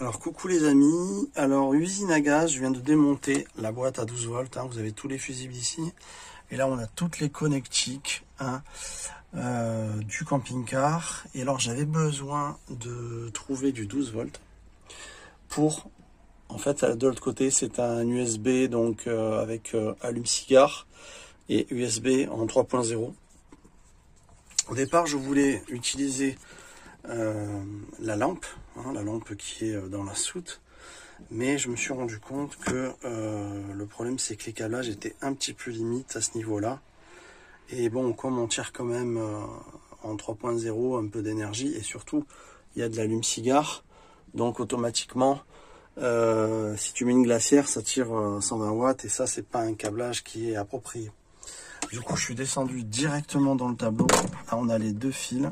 Alors coucou les amis, alors usine à gaz, je viens de démonter la boîte à 12 volts, hein. Vous avez tous les fusibles ici, et là on a toutes les connectiques hein, du camping-car, et alors j'avais besoin de trouver du 12 volts pour, en fait de l'autre côté c'est un USB donc avec allume-cigare et USB en 3.0. Au départ je voulais utiliser la lampe qui est dans la soute, mais je me suis rendu compte que le problème c'est que les câblages étaient un petit peu limites à ce niveau là, et bon, comme on tire quand même en 3.0 un peu d'énergie, et surtout il y a de l'allume-cigare, donc automatiquement si tu mets une glacière ça tire 120 watts, et ça c'est pas un câblage qui est approprié. Du coup je suis descendu directement dans le tableau. Là on a les deux fils,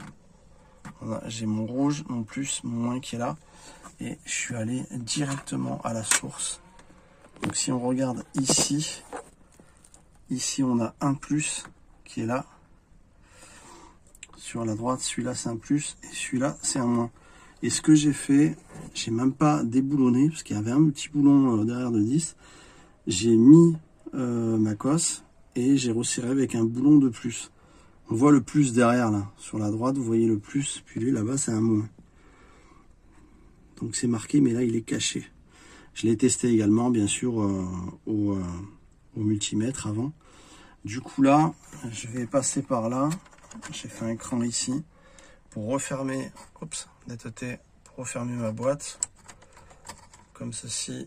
j'ai mon rouge, mon plus, mon moins qui est là, et je suis allé directement à la source. Donc si on regarde ici on a un plus qui est là sur la droite, celui-là c'est un plus et celui-là c'est un moins. Et ce que j'ai fait, j'ai même pas déboulonné parce qu'il y avait un petit boulon derrière de 10, j'ai mis ma cosse et j'ai resserré avec un boulon de plus. On voit le plus derrière là, sur la droite vous voyez le plus, puis lui là-bas c'est un moins. Donc c'est marqué, mais là il est caché. Je l'ai testé également bien sûr au multimètre avant. Du coup là, je vais passer par là. J'ai fait un cran ici pour refermer, netteté, pour refermer ma boîte comme ceci,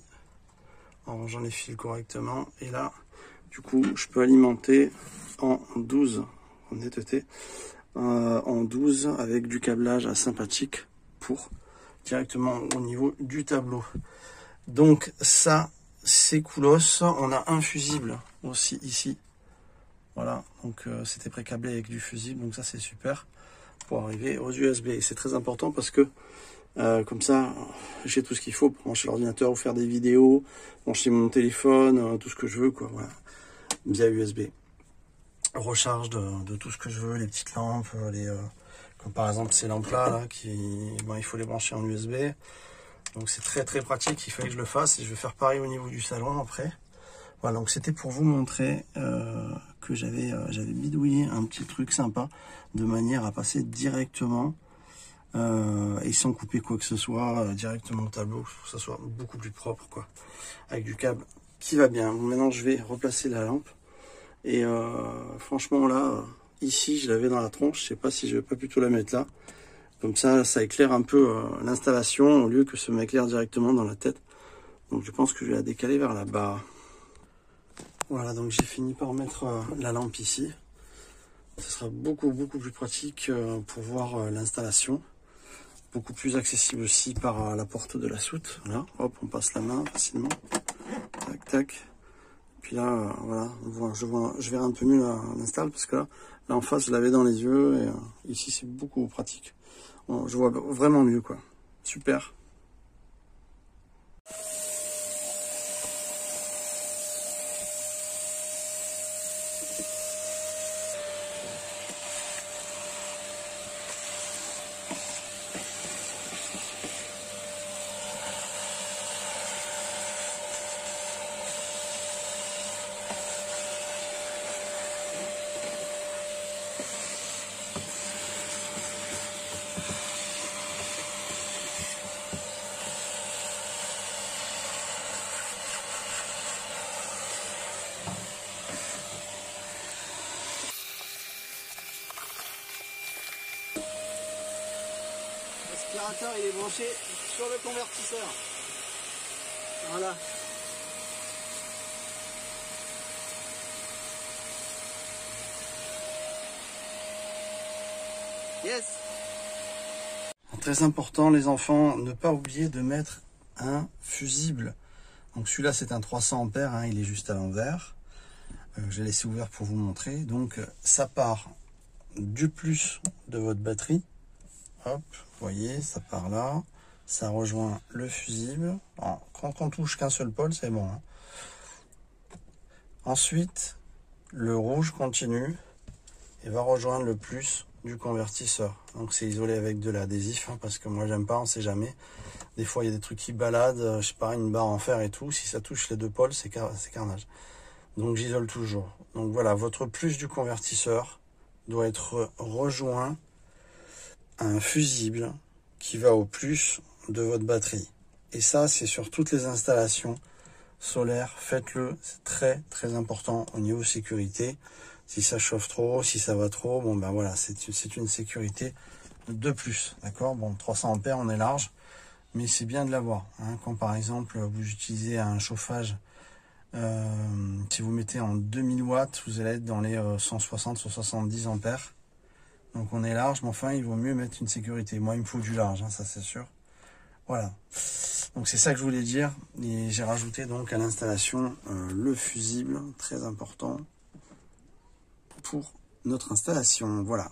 en rangeant les fils correctement. Et là, du coup, je peux alimenter en 12 en netteté, en 12 avec du câblage sympathique pour directement au niveau du tableau. Donc ça c'est coolos. On a un fusible aussi ici, voilà, donc c'était pré-câblé avec du fusible, donc ça c'est super pour arriver aux USB. Et c'est très important parce que comme ça j'ai tout ce qu'il faut pour brancher l'ordinateur ou faire des vidéos, brancher mon téléphone, tout ce que je veux quoi, voilà, via USB. Recharge de tout ce que je veux, les petites lampes, comme par exemple ces lampes là il faut les brancher en USB. Donc c'est très très pratique, il fallait que je le fasse, et je vais faire pareil au niveau du salon après. Voilà, donc c'était pour vous montrer que j'avais bidouillé un petit truc sympa, de manière à passer directement et sans couper quoi que ce soit, directement au tableau, pour que ça soit beaucoup plus propre quoi, avec du câble qui va bien. Bon, maintenant je vais replacer la lampe, et franchement là, ici je l'avais dans la tronche, je sais pas si je vais pas plutôt la mettre là. Comme ça éclaire un peu l'installation au lieu que ça m'éclaire directement dans la tête. Donc je pense que je vais la décaler vers là-bas. Voilà, donc j'ai fini par mettre la lampe ici. Ce sera beaucoup plus pratique pour voir l'installation. Beaucoup plus accessible aussi par la porte de la soute. Voilà, hop, on passe la main facilement. Tac, tac. Puis là, voilà, je verrai un peu mieux l'install, parce que là en face, je l'avais dans les yeux, et ici c'est beaucoup pratique. Bon, je vois vraiment mieux quoi. Super. L'aspirateur il est branché sur le convertisseur. Voilà. Yes. Très important les enfants, ne pas oublier de mettre un fusible. Donc celui-là c'est un 300 ampères, hein, il est juste à l'envers. J'ai laissé ouvert pour vous montrer. Donc ça part du plus de votre batterie. Hop, vous voyez, ça part là, ça rejoint le fusible. Alors, quand on touche qu'un seul pôle, c'est bon. Hein. Ensuite, le rouge continue et va rejoindre le plus du convertisseur. Donc c'est isolé avec de l'adhésif, hein, parce que moi j'aime pas, on sait jamais. Des fois il y a des trucs qui baladent, je sais pas, une barre en fer et tout. Si ça touche les deux pôles, c'est carnage. Donc j'isole toujours. Donc voilà, votre plus du convertisseur doit être rejoint à un fusible qui va au plus de votre batterie. Et ça, c'est sur toutes les installations solaires. Faites-le, c'est très très important au niveau sécurité. Si ça chauffe trop, si ça va trop, bon ben voilà, c'est une sécurité de plus. D'accord? Bon, 300 ampères, on est large, mais c'est bien de l'avoir. Hein, quand par exemple vous utilisez un chauffage, si vous mettez en 2000 watts, vous allez être dans les 160-170 ampères. Donc on est large, mais enfin il vaut mieux mettre une sécurité. Moi il me faut du large, hein, ça c'est sûr. Voilà. Donc c'est ça que je voulais dire. Et j'ai rajouté donc à l'installation le fusible, très important pour notre installation. Voilà.